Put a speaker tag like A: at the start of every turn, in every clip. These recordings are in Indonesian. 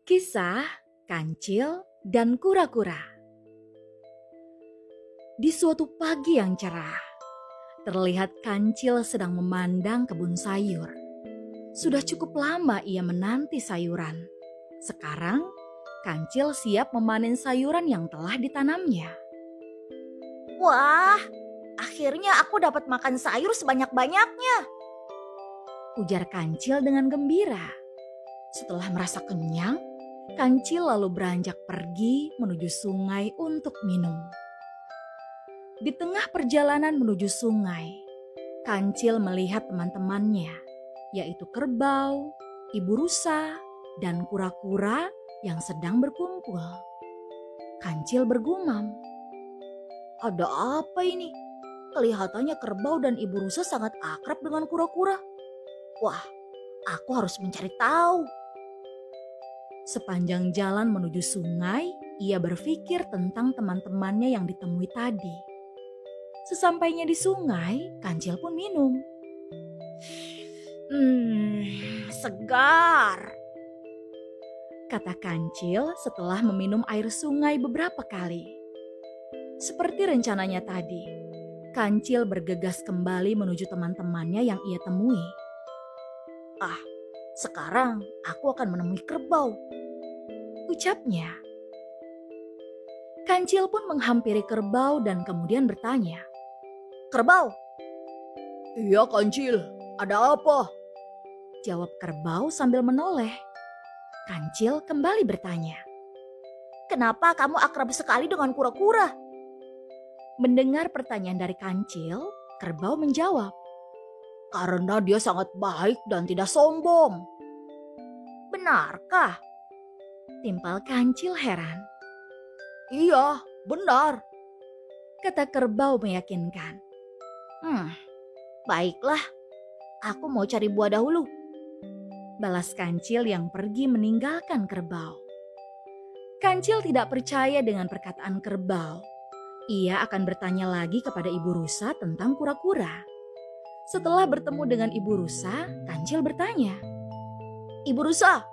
A: Kisah Kancil dan Kura-kura. Di suatu pagi yang cerah, terlihat Kancil sedang memandang kebun sayur. Sudah cukup lama ia menanti sayuran. Sekarang, Kancil siap memanen sayuran yang telah ditanamnya.
B: Wah, akhirnya aku dapat makan sayur sebanyak-banyaknya.
A: Ujar Kancil dengan gembira. Setelah merasa kenyang, Kancil lalu beranjak pergi menuju sungai untuk minum. Di tengah perjalanan menuju sungai, Kancil melihat teman-temannya, yaitu kerbau, ibu rusa, dan kura-kura yang sedang berkumpul. Kancil bergumam,
B: Ada apa ini? Kelihatannya kerbau dan ibu rusa sangat akrab dengan kura-kura. Wah, aku harus mencari tahu.
A: Sepanjang jalan menuju sungai, ia berpikir tentang teman-temannya yang ditemui tadi. Sesampainya di sungai, Kancil pun minum.
B: Segar.
A: Kata Kancil setelah meminum air sungai beberapa kali. Seperti rencananya tadi, Kancil bergegas kembali menuju teman-temannya yang ia temui.
B: Sekarang aku akan menemui kerbau.
A: Ucapnya. Kancil pun menghampiri kerbau dan kemudian bertanya.
B: Kerbau? Iya, Kancil. Ada apa?
A: Jawab kerbau sambil menoleh. Kancil kembali bertanya.
B: Kenapa kamu akrab sekali dengan kura-kura?
A: Mendengar pertanyaan dari Kancil, kerbau menjawab.
B: Karena dia sangat baik dan tidak sombong. Benarkah?
A: Timpal Kancil heran.
B: Iya, benar.
A: Kata kerbau meyakinkan.
B: Baiklah. Aku mau cari buah dahulu.
A: Balas Kancil yang pergi meninggalkan kerbau. Kancil tidak percaya dengan perkataan kerbau. Ia akan bertanya lagi kepada ibu rusa tentang kura-kura. Setelah bertemu dengan ibu rusa, Kancil bertanya.
B: Ibu rusa,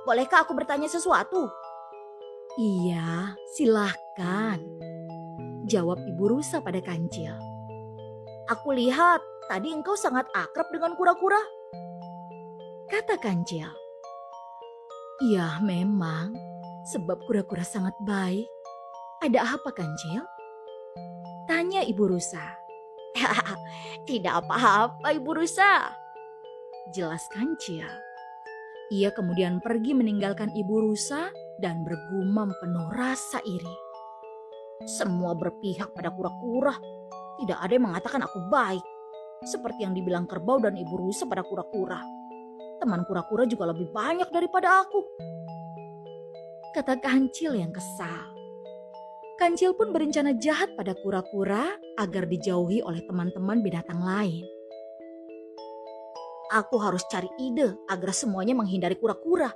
B: bolehkah aku bertanya sesuatu?
A: Iya, silahkan. Jawab ibu rusa pada Kancil.
B: Aku lihat tadi engkau sangat akrab dengan kura-kura.
A: Kata Kancil. Ya memang, sebab kura-kura sangat baik. Ada apa Kancil? Tanya ibu rusa.
B: Tidak apa-apa, ibu rusa.
A: Jelas Kancil. Ia kemudian pergi meninggalkan ibu rusa dan bergumam penuh rasa iri.
B: Semua berpihak pada kura-kura. Tidak ada yang mengatakan aku baik. Seperti yang dibilang kerbau dan ibu rusa pada kura-kura. Teman kura-kura juga lebih banyak daripada aku.
A: Kata Kancil yang kesal. Kancil pun berencana jahat pada kura-kura agar dijauhi oleh teman-teman binatang lain.
B: Aku harus cari ide agar semuanya menghindari kura-kura.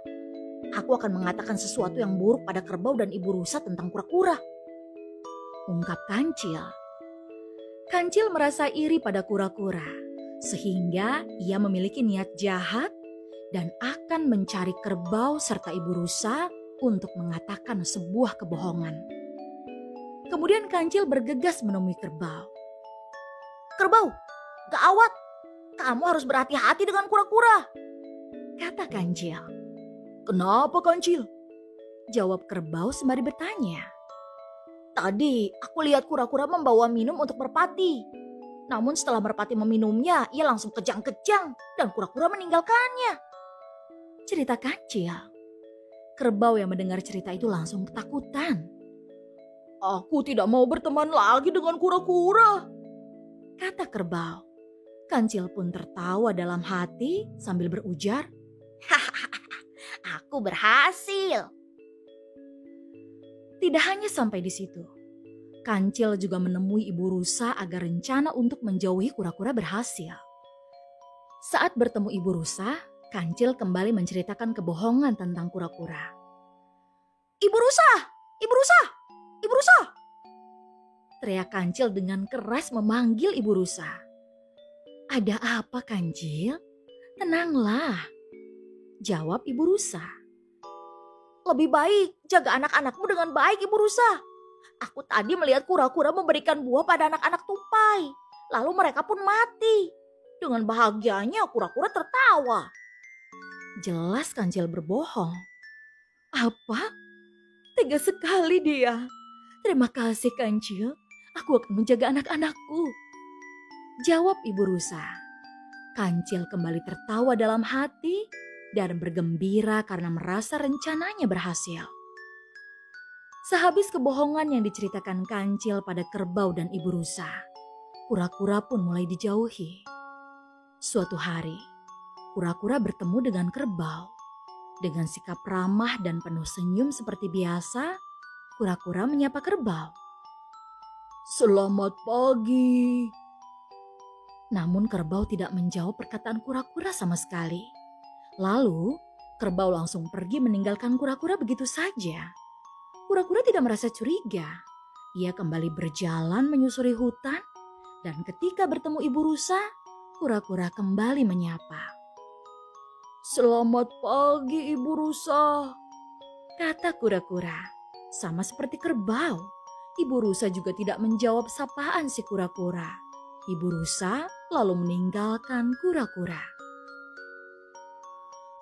B: Aku akan mengatakan sesuatu yang buruk pada kerbau dan ibu rusa tentang kura-kura.
A: Ungkap Kancil. Kancil merasa iri pada kura-kura, sehingga ia memiliki niat jahat dan akan mencari kerbau serta ibu rusa untuk mengatakan sebuah kebohongan. Kemudian Kancil bergegas menemui kerbau.
B: Kerbau, gawat. Kamu harus berhati-hati dengan kura-kura.
A: Kata Kancil.
B: Kenapa, Kancil?
A: Jawab kerbau sembari bertanya.
B: Tadi aku lihat kura-kura membawa minum untuk merpati. Namun setelah merpati meminumnya, ia langsung kejang-kejang dan kura-kura meninggalkannya.
A: Cerita Kancil. Kerbau yang mendengar cerita itu langsung ketakutan.
B: Aku tidak mau berteman lagi dengan kura-kura.
A: Kata kerbau. Kancil pun tertawa dalam hati sambil berujar.
B: Aku berhasil.
A: Tidak hanya sampai di situ. Kancil juga menemui ibu rusa agar rencana untuk menjauhi kura-kura berhasil. Saat bertemu ibu rusa, Kancil kembali menceritakan kebohongan tentang kura-kura.
B: Ibu rusa! Ibu rusa! Ibu rusa!
A: Teriak Kancil dengan keras memanggil ibu rusa. Ada apa Kancil? Tenanglah. Jawab ibu rusa.
B: Lebih baik jaga anak-anakmu dengan baik, Ibu Rusa. Aku tadi melihat kura-kura memberikan buah pada anak-anak tupai. Lalu mereka pun mati. Dengan bahagianya kura-kura tertawa.
A: Jelas Kancil berbohong. Apa? Tega sekali dia. Terima kasih Kancil, aku akan menjaga anak-anakku, jawab Ibu Rusa. Kancil kembali tertawa dalam hati dan bergembira karena merasa rencananya berhasil. Sehabis kebohongan yang diceritakan Kancil pada kerbau dan Ibu Rusa, kura-kura pun mulai dijauhi. Suatu hari, kura-kura bertemu dengan kerbau. Dengan sikap ramah dan penuh senyum seperti biasa, kura-kura menyapa kerbau. Selamat pagi. Namun kerbau tidak menjawab perkataan kura-kura sama sekali. Lalu, kerbau langsung pergi meninggalkan kura-kura begitu saja. Kura-kura tidak merasa curiga. Ia kembali berjalan menyusuri hutan dan ketika bertemu Ibu Rusa, kura-kura kembali menyapa. Selamat pagi Ibu Rusa, kata kura-kura. Sama seperti kerbau, Ibu Rusa juga tidak menjawab sapaan si kura-kura. Ibu Rusa lalu meninggalkan kura-kura.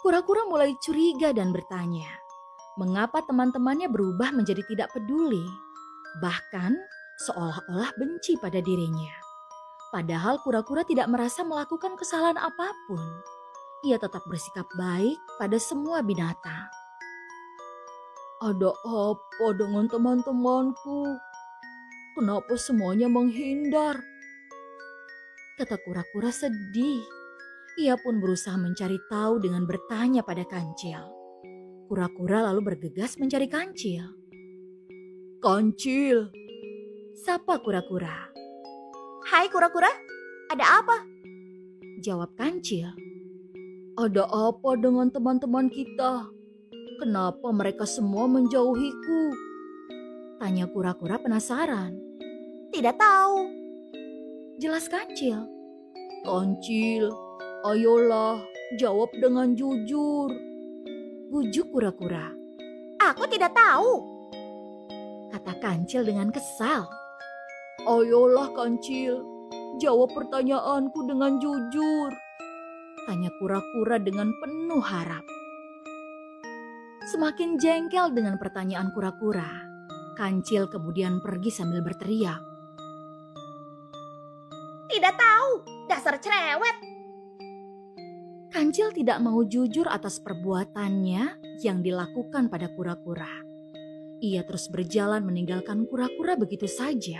A: Kura-kura mulai curiga dan bertanya, mengapa teman-temannya berubah menjadi tidak peduli, bahkan seolah-olah benci pada dirinya. Padahal kura-kura tidak merasa melakukan kesalahan apapun. Ia tetap bersikap baik pada semua binatang. Ada apa dengan teman-temanku? Kenapa semuanya menghindar? Kata kura-kura sedih. Ia pun berusaha mencari tahu dengan bertanya pada Kancil. Kura-kura lalu bergegas mencari Kancil. Kancil, sapa kura-kura.
B: Hai kura-kura, ada apa?
A: Jawab Kancil. Ada apa dengan teman-teman kita? Kenapa mereka semua menjauhiku? Tanya kura-kura penasaran.
B: Tidak tahu.
A: Jelas Kancil. Kancil, ayolah jawab dengan jujur. Bujuk kura-kura.
B: Aku tidak tahu,
A: kata Kancil dengan kesal. Ayolah Kancil, jawab pertanyaanku dengan jujur. Tanya kura-kura dengan penuh harap. Semakin jengkel dengan pertanyaan kura-kura, Kancil kemudian pergi sambil berteriak.
B: Tidak tahu, dasar cerewet.
A: Kancil tidak mau jujur atas perbuatannya yang dilakukan pada kura-kura. Ia terus berjalan meninggalkan kura-kura begitu saja.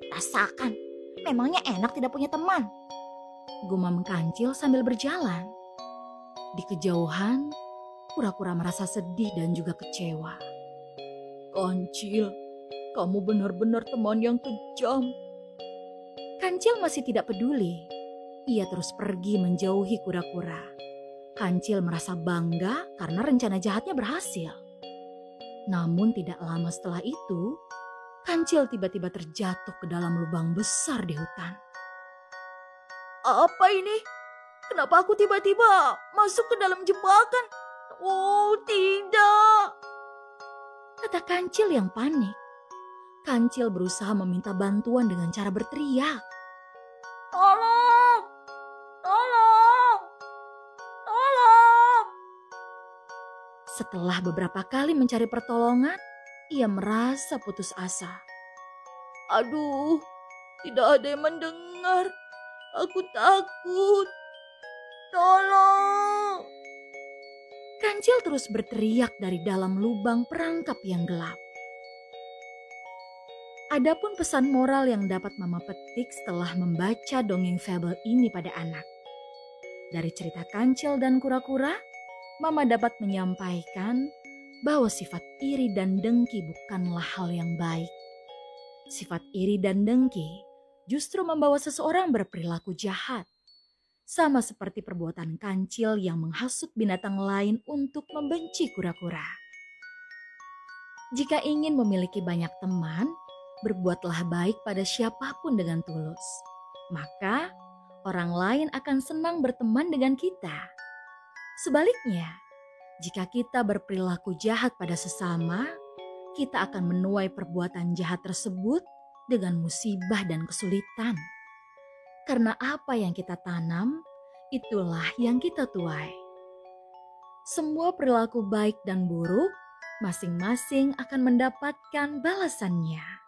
B: Rasakan, memangnya enak tidak punya teman.
A: Gumam Kancil sambil berjalan. Di kejauhan, kura-kura merasa sedih dan juga kecewa. Kancil, kamu benar-benar teman yang kejam. Kancil masih tidak peduli. Ia terus pergi menjauhi kura-kura. Kancil merasa bangga karena rencana jahatnya berhasil. Namun tidak lama setelah itu, Kancil tiba-tiba terjatuh ke dalam lubang besar di hutan. Apa ini? Kenapa aku tiba-tiba masuk ke dalam jebakan? Oh tidak, kata Kancil yang panik. Kancil berusaha meminta bantuan dengan cara berteriak. Tolong, tolong, tolong. Setelah beberapa kali mencari pertolongan, ia merasa putus asa. Aduh, tidak ada yang mendengar. Aku takut. Tolong. Kancil terus berteriak dari dalam lubang perangkap yang gelap. Adapun pesan moral yang dapat Mama petik setelah membaca dongeng fabel ini pada anak. Dari cerita Kancil dan kura-kura, Mama dapat menyampaikan bahwa sifat iri dan dengki bukanlah hal yang baik. Sifat iri dan dengki justru membawa seseorang berperilaku jahat. Sama seperti perbuatan Kancil yang menghasut binatang lain untuk membenci kura-kura. Jika ingin memiliki banyak teman, berbuatlah baik pada siapapun dengan tulus. Maka orang lain akan senang berteman dengan kita. Sebaliknya, Jika kita berperilaku jahat pada sesama, kita akan menuai perbuatan jahat tersebut dengan musibah dan kesulitan. Karena apa yang kita tanam, itulah yang kita tuai. Semua perilaku baik dan buruk, masing-masing akan mendapatkan balasannya.